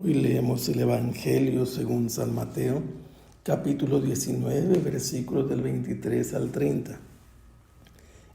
Hoy leemos el Evangelio según San Mateo, capítulo 19, versículos del 23 al 30.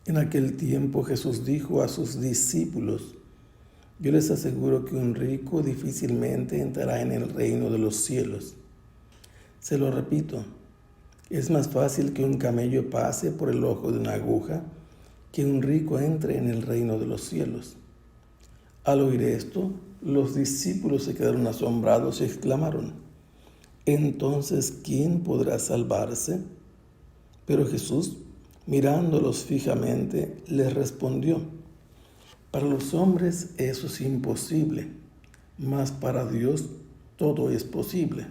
En aquel tiempo Jesús dijo a sus discípulos: Yo les aseguro que un rico difícilmente entrará en el reino de los cielos. Se lo repito, es más fácil que un camello pase por el ojo de una aguja que un rico entre en el reino de los cielos. Al oír esto, los discípulos se quedaron asombrados y exclamaron: ¿Entonces quién podrá salvarse? Pero Jesús, mirándolos fijamente, les respondió: Para los hombres eso es imposible, mas para Dios todo es posible.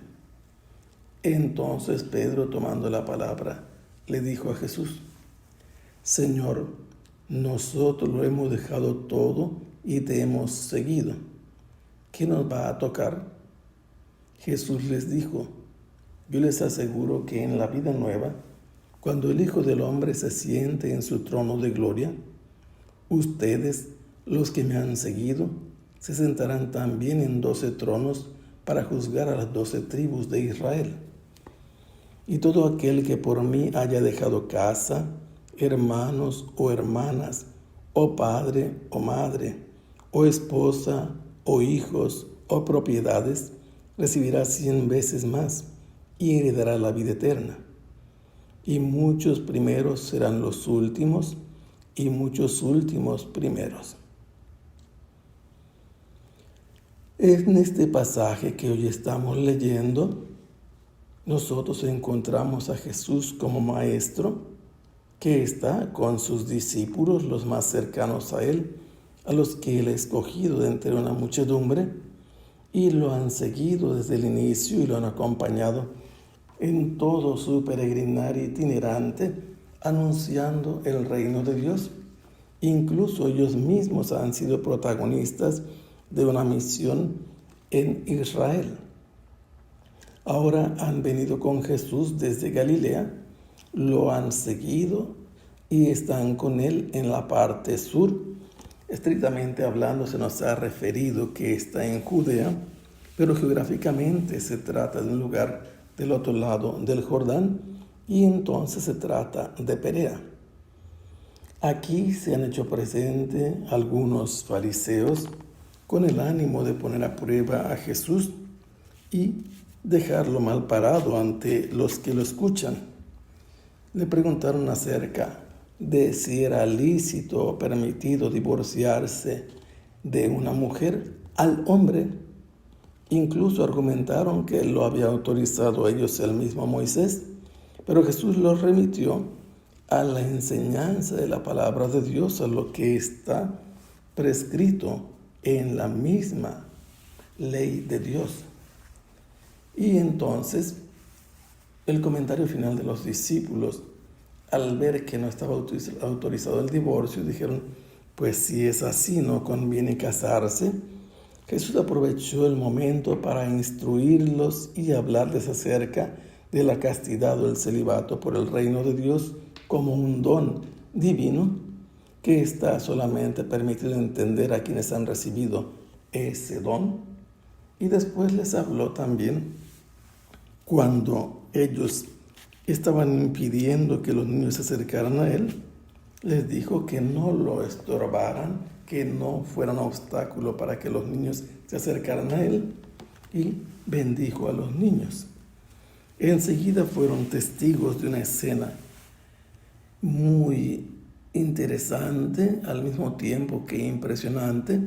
Entonces Pedro, tomando la palabra, le dijo a Jesús: Señor, nosotros lo hemos dejado todo y te hemos seguido. ¿Qué nos va a tocar? Jesús les dijo: Yo les aseguro que en la vida nueva, cuando el Hijo del Hombre se siente en su trono de gloria, ustedes, los que me han seguido, se sentarán también en 12 tronos para juzgar a las 12 tribus de Israel. Y todo aquel que por mí haya dejado casa, hermanos o hermanas, o padre o madre, o esposa o hijos o propiedades, recibirá 100 veces más y heredará la vida eterna. Y muchos primeros serán los últimos, y muchos últimos primeros. En este pasaje que hoy estamos leyendo, nosotros encontramos a Jesús como maestro que está con sus discípulos, los más cercanos a él, a los que él ha escogido de entre una muchedumbre, y lo han seguido desde el inicio y lo han acompañado en todo su peregrinar itinerante, anunciando el reino de Dios. Incluso ellos mismos han sido protagonistas de una misión en Israel. Ahora han venido con Jesús desde Galilea, lo han seguido y están con él en la parte sur. Estrictamente hablando, se nos ha referido que está en Judea, pero geográficamente se trata de un lugar del otro lado del Jordán y entonces se trata de Perea. Aquí se han hecho presente algunos fariseos con el ánimo de poner a prueba a Jesús y dejarlo mal parado ante los que lo escuchan. Le preguntaron acerca de si era lícito o permitido divorciarse de una mujer al hombre. Incluso argumentaron que lo había autorizado a ellos el mismo Moisés, pero Jesús los remitió a la enseñanza de la palabra de Dios, a lo que está prescrito en la misma ley de Dios. Y entonces, el comentario final de los discípulos, al ver que no estaba autorizado el divorcio, dijeron: pues si es así, no conviene casarse. Jesús aprovechó el momento para instruirlos y hablarles acerca de la castidad o el celibato por el reino de Dios como un don divino que está solamente permitido entender a quienes han recibido ese don. Y después les habló también cuando ellos estaban impidiendo que los niños se acercaran a él, les dijo que no lo estorbaran, que no fuera un obstáculo para que los niños se acercaran a él, y bendijo a los niños. Enseguida fueron testigos de una escena muy interesante, al mismo tiempo que impresionante,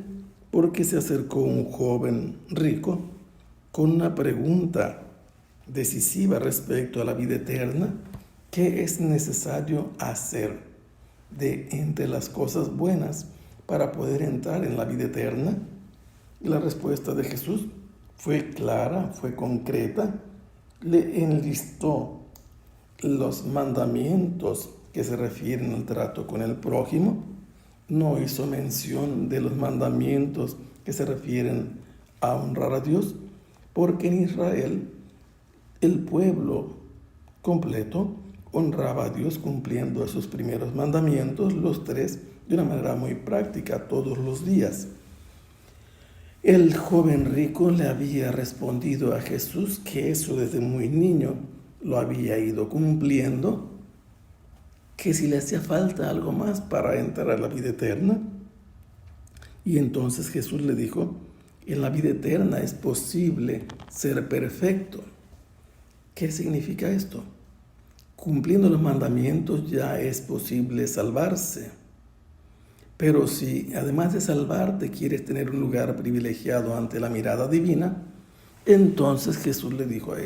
porque se acercó un joven rico con una pregunta decisiva respecto a la vida eterna. ¿Qué es necesario hacer de entre las cosas buenas para poder entrar en la vida eterna? Y la respuesta de Jesús fue clara, fue concreta. Le enlistó los mandamientos que se refieren al trato con el prójimo. No hizo mención de los mandamientos que se refieren a honrar a Dios, porque en Israel el pueblo completo honraba a Dios cumpliendo esos primeros mandamientos, los 3, de una manera muy práctica todos los días. El joven rico le había respondido a Jesús que eso desde muy niño lo había ido cumpliendo, que si le hacía falta algo más para entrar a la vida eterna. Y entonces Jesús le dijo, en la vida eterna es posible ser perfecto. ¿Qué significa esto? Cumpliendo los mandamientos ya es posible salvarse. Pero si además de salvarte quieres tener un lugar privilegiado ante la mirada divina, entonces Jesús le dijo a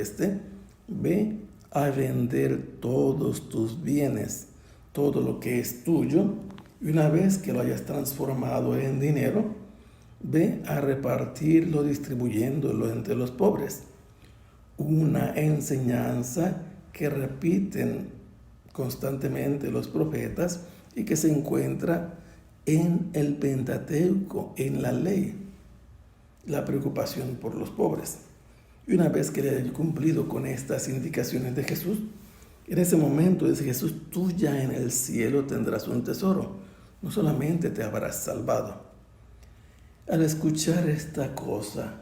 ve a vender todos tus bienes, todo lo que es tuyo, y una vez que lo hayas transformado en dinero, ve a repartirlo distribuyéndolo entre los pobres. Una enseñanza que repiten constantemente los profetas y que se encuentra en el Pentateuco, en la ley, la preocupación por los pobres. Y una vez que le haya cumplido con estas indicaciones de Jesús, en ese momento dice Jesús, tú ya en el cielo tendrás un tesoro, no solamente te habrás salvado. Al escuchar esta cosa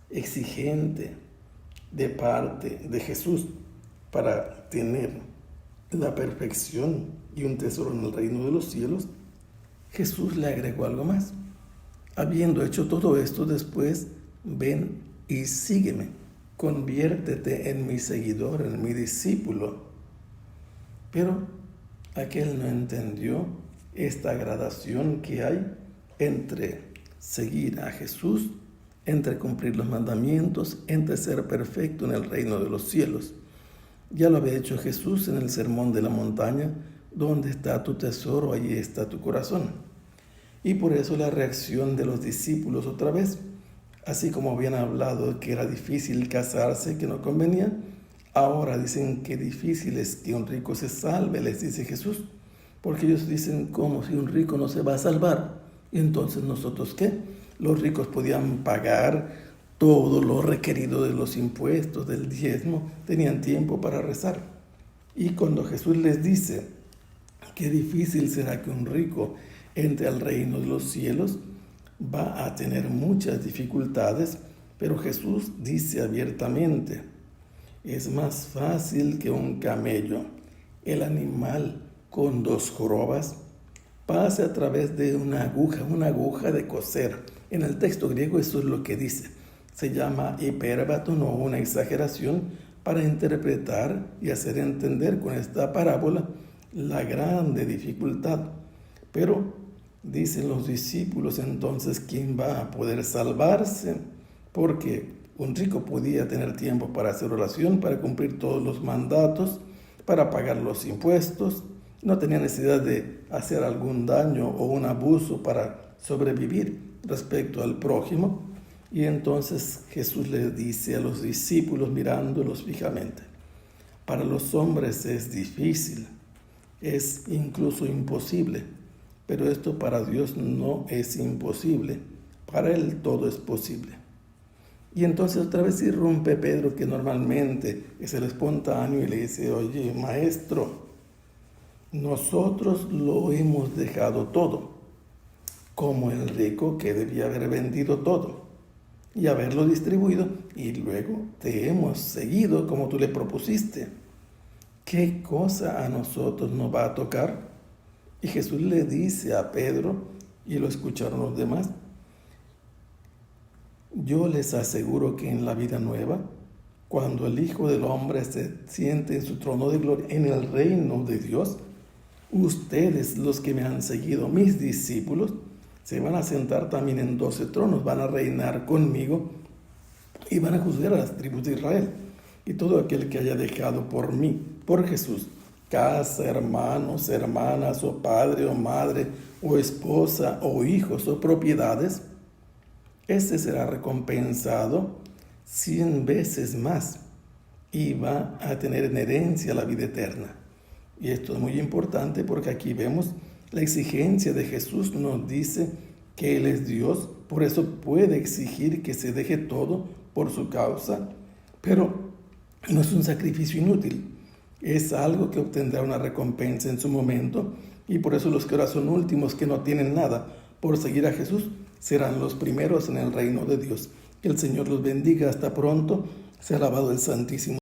exigente de parte de Jesús para tener la perfección y un tesoro en el reino de los cielos, Jesús le agregó algo más. Habiendo hecho todo esto, después ven y sígueme, conviértete en mi seguidor, en mi discípulo. Pero aquel no entendió esta gradación que hay entre seguir a Jesús, entre cumplir los mandamientos, entre ser perfecto en el reino de los cielos. Ya lo había hecho Jesús en el Sermón de la Montaña, donde está tu tesoro, allí está tu corazón. Y por eso la reacción de los discípulos otra vez, así como habían hablado que era difícil casarse, que no convenía, ahora dicen que difícil es que un rico se salve, les dice Jesús, porque ellos dicen como si un rico no se va a salvar. Y entonces nosotros ¿qué? Los ricos podían pagar todo lo requerido de los impuestos, del diezmo, tenían tiempo para rezar. Y cuando Jesús les dice, qué difícil será que un rico entre al reino de los cielos, va a tener muchas dificultades, pero Jesús dice abiertamente, es más fácil que un camello, el animal con 2 jorobas, pase a través de una aguja de coser. En el texto griego eso es lo que dice. Se llama hipérbaton o una exageración para interpretar y hacer entender con esta parábola la grande dificultad. Pero dicen los discípulos entonces, ¿quién va a poder salvarse? Porque un rico podía tener tiempo para hacer oración, para cumplir todos los mandatos, para pagar los impuestos, no tenía necesidad de hacer algún daño o un abuso para sobrevivir respecto al prójimo. Y entonces Jesús le dice a los discípulos mirándolos fijamente, para los hombres es difícil, es incluso imposible, pero esto para Dios no es imposible, para Él todo es posible. Y entonces otra vez irrumpe Pedro, que normalmente es el espontáneo, y le dice, oye, maestro, nosotros lo hemos dejado todo, como el rico que debía haber vendido todo y haberlo distribuido, y luego te hemos seguido como tú le propusiste. ¿Qué cosa a nosotros nos va a tocar? Y Jesús le dice a Pedro, y lo escucharon los demás, yo les aseguro que en la vida nueva, cuando el Hijo del Hombre se siente en su trono de gloria, en el reino de Dios, ustedes, los que me han seguido, mis discípulos, se van a sentar también en 12 tronos, van a reinar conmigo y van a juzgar a las tribus de Israel. Y todo aquel que haya dejado por mí, por Jesús, casa, hermanos, hermanas, o padre, o madre, o esposa, o hijos, o propiedades, ese será recompensado 100 veces más y va a tener en herencia la vida eterna. Y esto es muy importante porque aquí vemos la exigencia de Jesús, nos dice que Él es Dios, por eso puede exigir que se deje todo por su causa, pero no es un sacrificio inútil, es algo que obtendrá una recompensa en su momento, y por eso los que ahora son últimos, que no tienen nada por seguir a Jesús, serán los primeros en el reino de Dios. Que el Señor los bendiga. Hasta pronto. Sea alabado el Santísimo